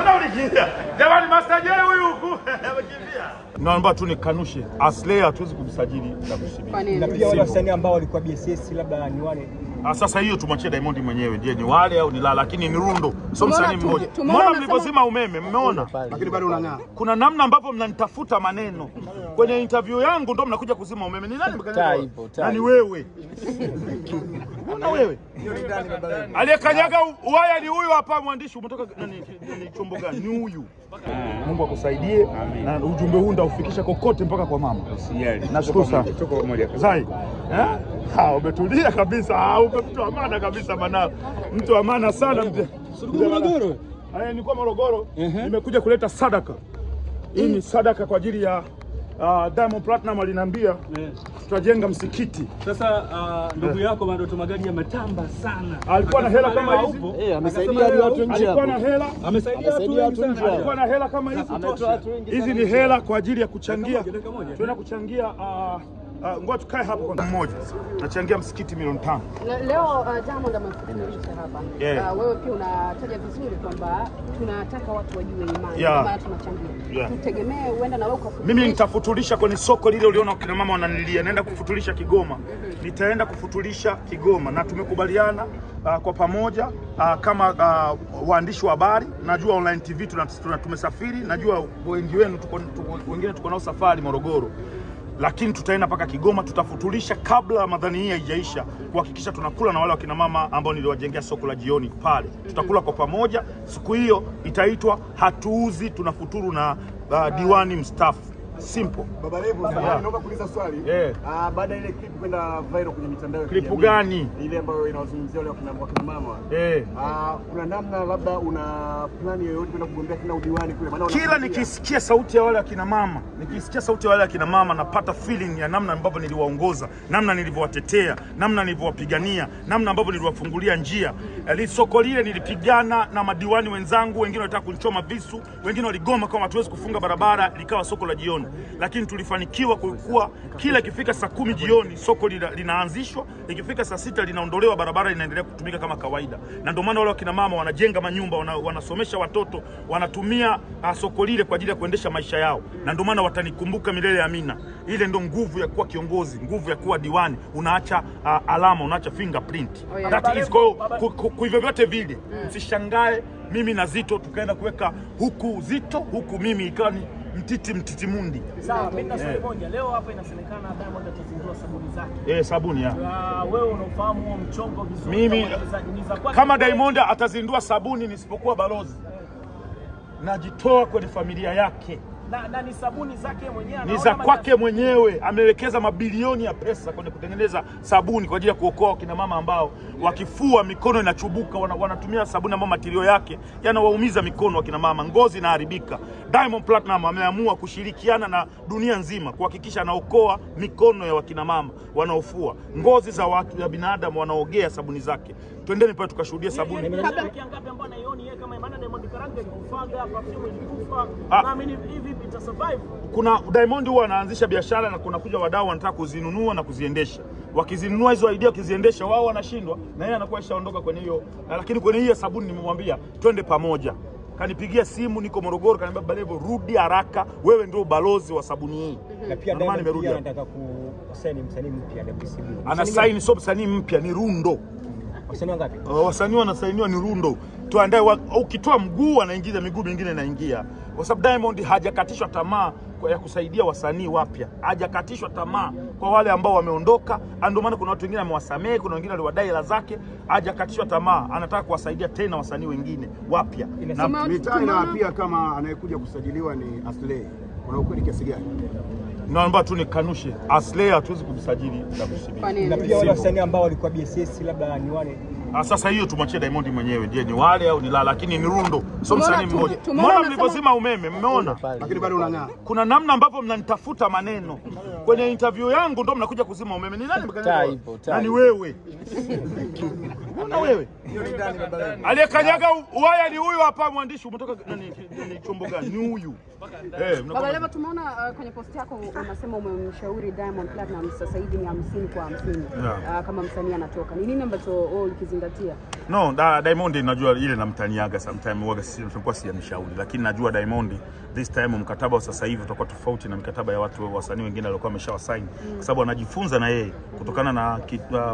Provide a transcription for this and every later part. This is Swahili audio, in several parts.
Unaonikimbia. Jamani Master J huyu huku. Amekimbia. Naomba tu nikanushe. Aslay hatuwezi kumsajili WCB. Na pia wale wasanii ambao walikuwa BSS labda ni wale. Sasa hiyo tumwachie Diamond mwenyewe. Je, ni wale au ni la, lakini ni rundo. Sio msanii mmoja. Mbona mlipozima umeme? Mmeona? Lakini bado unang'aa. Kuna namna ambavyo mnanitafuta maneno. Kwenye interview yangu ndo mnakuja kuzima umeme. Ni nani mkanyaga? Nani wewe? Mbona wewe? Aliyekanyaga waya ni huyu hapa mwandishi. Umetoka nani chombo gani? Ni huyu. Mungu akusaidie na ujumbe huu ndaufikisha kokote mpaka kwa mama. Usijali. Nashukuru sana. Tuko pamoja. Zai. Umetulia kabisa. Mtu amana kabisa manao. Mtu amana sana mzee. Morogoro. Nilikuwa Morogoro. Nimekuja kuleta sadaka. Hii ni sadaka kwa ajili ya Diamond Platinum aliniambia tutajenga msikiti. Sasa ndugu yako Madoto Magadi ametamba sana. Alikuwa na hela kama hizi. Amesaidia watu nje. Alikuwa na hela. Amesaidia watu nje. Alikuwa na hela kama hizi. Hizi ni hela kwa ajili ya kuchangia. Tunaenda kuchangia ngoja tukae hapo kwa mmoja. Nachangia msikiti milioni 5. Leo Diamond amefikisha hapa. Wewe pia unataja vizuri kwamba tunataka watu wajue imani kama tunachangia. Tutegemee uenda na wewe ukafutulisha. Mimi nitafutulisha kwenye soko lile uliona kina mama wananilia. Naenda kufutulisha Kigoma. Nitaenda kufutulisha Kigoma na tumekubaliana kwa pamoja kama waandishi wa habari. Najua online TV tumesafiri, najua wengi wenu wengine tuko nao safari Morogoro. Lakini tutaenda mpaka Kigoma, tutafutulisha kabla Ramadhani hii haijaisha kuhakikisha tunakula na wale wakina mama ambao niliwajengea soko la jioni pale. Tutakula kwa pamoja. Siku hiyo itaitwa hatuuzi tunafuturu na diwani mstaafu. Simple. Baba Levo, naomba kuuliza swali. Baada ile clip kwenda viral kwenye mitandao ya kijamii. Clip gani? Ile ambayo inawazungumzia wale wakina mama. Kuna namna labda una plani yoyote kwenda kugombea kina udiwani kule? Maana kila nikisikia sauti ya wale wakina mama, napata feeling ya namna ambavyo niliwaongoza, namna nilivyowatetea, namna nilivyowapigania, namna ambavyo niliwafungulia njia. Soko lile nilipigana na madiwani wenzangu, wengine walitaka kunichoma visu, wengine waligoma kama hatuwezi kufunga barabara, likawa soko la jioni. Lakini tulifanikiwa kuwa kila ikifika saa 10 jioni soko linaanzishwa, ikifika saa 6 linaondolewa, barabara inaendelea kutumika kama kawaida. Na ndio maana wale wakina mama wanajenga manyumba, wanasomesha watoto, wanatumia soko lile kwa ajili ya kuendesha maisha yao. Na ndio maana watanikumbuka milele amina. Ile ndio nguvu ya kuwa kiongozi, nguvu ya kuwa diwani. Unaacha alama, unaacha fingerprint. That is kwa hivyo vyote vile. Msishangae mimi na Zito tukaenda kuweka huku Zito, huku mimi ikawa ni mtiti mundi. Sawa, mimi na swali moja. Leo hapa inasemekana Diamond atazindua sabuni zake. Sabuni ya. Wewe unafahamu huo mchongo vizuri. Mimi kama Diamond atazindua sabuni nisipokuwa balozi, najitoa kwenye familia yake. Na ni sabuni zake mwenyewe. Ni za kwake mwenyewe. Amewekeza mabilioni ya pesa kwenye kutengeneza sabuni kwa ajili ya kuokoa kina mama ambao wakifua mikono inachubuka, wanatumia sabuni ambayo matirio yake yanawaumiza mikono wa kina mama, ngozi inaharibika. Diamond Platinum ameamua kushirikiana na dunia nzima kuhakikisha anaokoa mikono ya wakina mama wanaofua, ngozi za watu ya binadamu wanaogea sabuni zake. Twendeni pale tukashuhudia sabuni. Kuna Diamond huwa anaanzisha biashara na kuna kuja wadau wanataka kuzinunua na kuziendesha. Wakizinunua hizo idea kuziendesha wao wanashindwa na yeye anakuwa ishaondoka kwenye hiyo. Lakini kwenye hiyo sabuni nimemwambia twende pamoja. Kanipigia simu niko Morogoro, kaniambia Baba Levo rudi haraka, wewe ndio balozi wa sabuni hii. Na pia Diamond anataka kusaini msanii mpya WCB. Ana sign sio msanii mpya, ni rundo. Wasanii wangapi? Wasanii wanasainiwa ni rundo. Tuandae ukitoa mguu anaingiza miguu mingine inaingia. Kwa sababu Diamond hajakatishwa tamaa ya kusaidia wasanii wapya. Hajakatishwa tamaa kwa wale ambao wameondoka. Ndio maana kuna watu wengine amewasamehe, kuna wengine waliwadai hela zake. Hajakatishwa tamaa, anataka kuwasaidia tena wasanii wengine wapya. Na mitaa pia kama anayekuja kusajiliwa ni Aslay. Kuna ukweli kiasi gani? Naomba tu nikanushe. Aslay hatuwezi kumsajili WCB. Na pia wale wasanii ambao walikuwa BSS labda ni wale. Sasa hiyo tumwachie Diamond mwenyewe. Je, ni wale au ni la, lakini ni rundo. Sio msanii mmoja. Mbona mlipozima umeme? Mmeona? Lakini bado unang'aa. Kuna namna ambavyo mnanitafuta maneno. Kwenye interview yangu ndio mnakuja kuzima umeme. Ni nani mkanyaga? Nani wewe? Na wewe? Aliyekanyaga waya ni huyu hapa mwandishi. Umetoka nani chombo gani? Ni huyu. Baba Levo, tumeona kwenye post yako unasema umemshauri Diamond Platinum sasa hivi ni 50 kwa 50. Kama msanii anatoka. Ni nini ambacho ukizungumza kuzingatia? No, Diamond najua ile namtaniaga sometime huaga sikuwa siamshauri, lakini najua Diamond this time mkataba wa sasa hivi utakuwa tofauti na mikataba ya watu wasanii wengine walikuwa wameshawasign, kwa sababu anajifunza na yeye kutokana na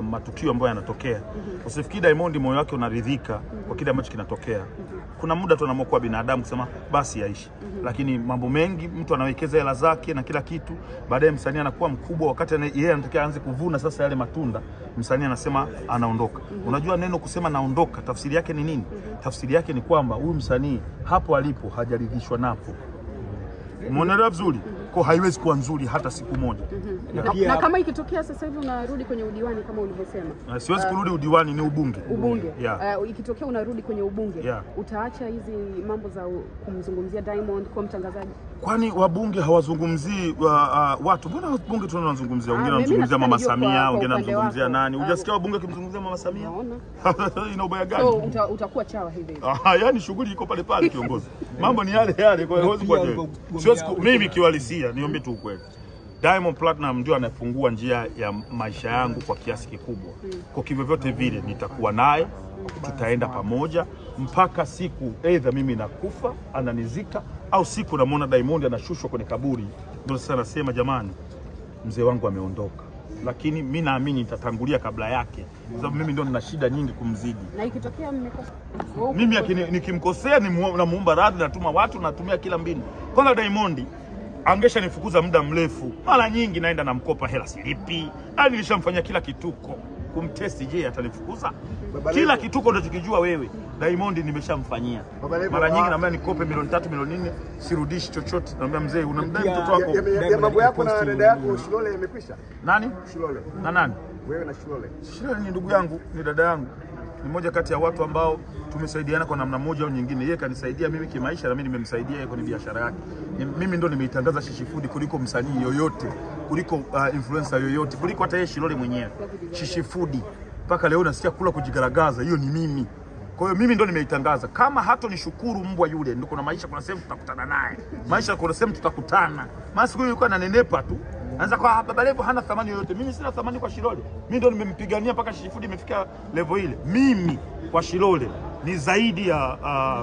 matukio ambayo yanatokea. Usifikiri Diamond moyo wake unaridhika kwa kile ambacho kinatokea. Kuna muda tu anaamua binadamu kusema basi yaishi. Lakini mambo mengi mtu anawekeza hela zake na kila kitu, baadaye msanii anakuwa mkubwa, wakati yeye anataka aanze kuvuna sasa yale matunda, msanii anasema anaondoka. Unajua neno kusema naondoka tafsiri yake ni nini? Tafsiri yake ni kwamba huyu msanii hapo alipo hajaridhishwa napo. Umeona vizuri? Kwa haiwezi kuwa nzuri hata siku moja. Na kama ikitokea sasa hivi unarudi kwenye udiwani kama ulivyosema. Siwezi kurudi udiwani, ni ubunge. Ubunge. Ikitokea unarudi kwenye ubunge, utaacha hizi mambo za kumzungumzia Diamond kwa mtangazaji? Kwani wabunge hawazungumzii watu? Mbona wabunge tunazungumzia? Wengine wanazungumzia Mama Samia, wengine wanazungumzia nani? Hujasikia wabunge kimzungumzia Mama Samia? Ina ubaya gani? So utakuwa chawa hivi. Yaani shughuli iko pale pale kiongozi. Mambo ni yale yale, kwa hiyo huwezi kwa siwezi mimi kiwalisia, niombe tu ukweli. Diamond Platinum ndio anafungua njia ya maisha yangu kwa kiasi kikubwa. Kwa kivyovyote vile nitakuwa naye, tutaenda pamoja mpaka siku either mimi nakufa ananizika au siku namuona Diamond anashushwa kwenye kaburi. Ndio sasa nasema jamani, mzee wangu ameondoka. Lakini mimi naamini nitatangulia kabla yake, kwa sababu mimi ndio nina shida nyingi kumzidi. Na ikitokea mmekosa, mimi nikimkosea namuomba radhi, natuma watu, natumia kila mbinu. Kwanza Diamond angesha nifukuza muda mrefu. Mara nyingi naenda namkopa hela silipi. Nilishamfanyia kila kituko. Kumtesti je atanifukuza? Kila kituko unachokijua wewe Diamond nimeshamfanyia. Mara nyingi naambia nikope milioni 3 milioni 4 sirudishi chochote. Naambia mzee unamdai mtoto wako. Ya mambo yako na dada yako Shilole yamekwisha? Nani? Shilole. Na nani? Wewe na Shilole. Shilole ni ndugu yangu, ni dada yangu. Ni mmoja kati ya watu ambao tumesaidiana kwa namna moja au nyingine. Yeye kanisaidia mimi kimaisha na mimi nimemsaidia yeye kwenye biashara yake. Mimi ndo nimeitangaza Shishi Food kuliko msanii yoyote, kuliko influencer yoyote, kuliko hata yeye Shilole mwenyewe. Shishi Food mpaka leo nasikia kula kujigaragaza, hiyo ni mimi. Kwa hiyo mimi ndo nimeitangaza. Kama hato nishukuru mbwa yule, ndio kuna maisha, kuna sehemu tutakutana naye. Maisha kuna sehemu tutakutana. Maana siku hiyo yuko ananenepa tu. Anza kwa Baba Levo hana thamani yoyote. Mimi sina thamani kwa Shilole. Mimi ndo nimempigania mpaka Shishi Food imefika level ile. Mimi kwa Shilole ni zaidi ya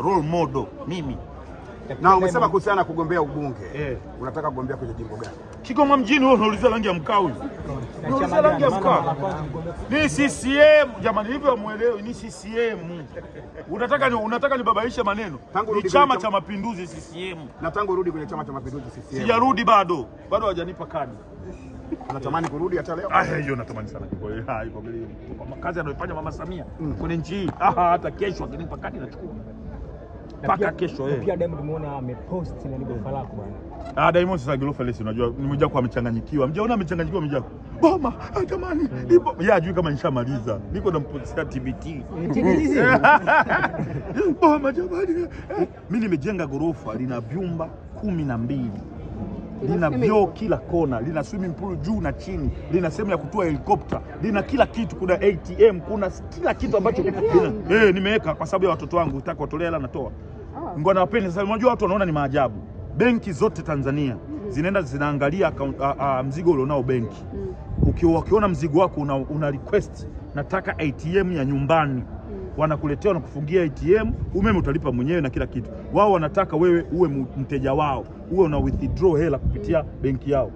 role model mimi. Na umesema kuhusiana na kugombea ubunge. Unataka kugombea kwenye jimbo gani? Kigoma mjini. Wewe unaulizia rangi ya mkaa huyu. Unaulizia rangi ya mkaa. Ni CCM jamani, hivyo muelewe, ni CCM. Unataka nibabaishe maneno. Ni Chama cha Mapinduzi CCM. Na tangu urudi kwenye Chama cha Mapinduzi CCM. Sijarudi bado. Bado hawajanipa kadi. Unatamani kurudi hata leo? Hiyo natamani sana. Kwa kazi anayofanya Mama Samia kwenye nchi hii. Hata kesho akinipa kadi nachukua. Paka kesho Pia Diamond tumeona amepost na gorofa lako bwana. Diamond sasa gorofa lesi unajua nimekuja kwa amechanganyikiwa. Mjaona amechanganyikiwa mjako. Boma, jamani. Yeye ajui kama nishamaliza. Niko na mpostia TBT. Boma jamani. Mimi nimejenga gorofa lina vyumba 12. Lina vyoo kila kona, lina swimming pool juu na chini, lina sehemu ya kutua helikopta, lina kila kitu, kuna ATM, kuna kila kitu ambacho nimeweka kwa sababu ya watoto wangu, nataka watolea hela natoa. Ngoja nawapende sasa, unajua watu wanaona ni maajabu. Benki zote Tanzania zinaenda zinaangalia mzigo ulionao benki. Ukiona mzigo wako una request nataka ATM ya nyumbani, wanakuletea, wanakufungia ATM, umeme utalipa mwenyewe na kila kitu. Wao wanataka wewe uwe mteja wao, uwe una withdraw hela kupitia benki yao.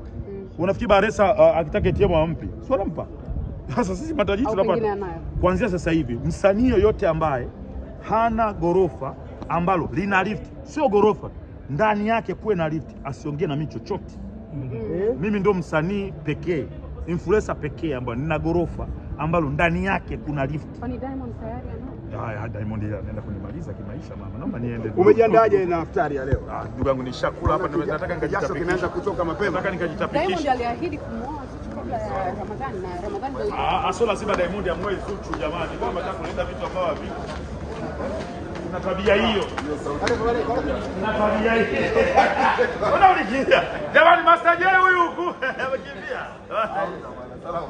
Unafikiri Baresa akitaka ATM wampi? Si wanampa. Sasa sisi matajiri tunapata. Kuanzia sasa hivi msanii yoyote ambaye hana gorofa ambalo lina lift, sio gorofa, ndani yake kuwe na lift, asiongee na mimi chochote. Mimi ndo msanii pekee, influencer pekee ambaye nina gorofa ambalo ndani yake kuna lift. Kwani Diamond tayari ana? Diamond anaenda kunimaliza kimaisha mama. Naomba niende. Umejiandaje na iftari ya leo? Ndugu yangu nishakula hapa, nataka nikajitapike. Kimeanza kutoka mapema. Nataka nikajitapikisha. Diamond aliahidi kumwoa Zuchu kabla ya Ramadhani, na Ramadhani ndio Asola lazima Diamond amwoe Zuchu jamani. Kama nataka kuleta vitu ambavyo havipo. Kuna tabia hiyo. Kuna tabia hiyo. Mbona ulikimbia? Jamani Master J huyu huku. Amekimbia. Salama.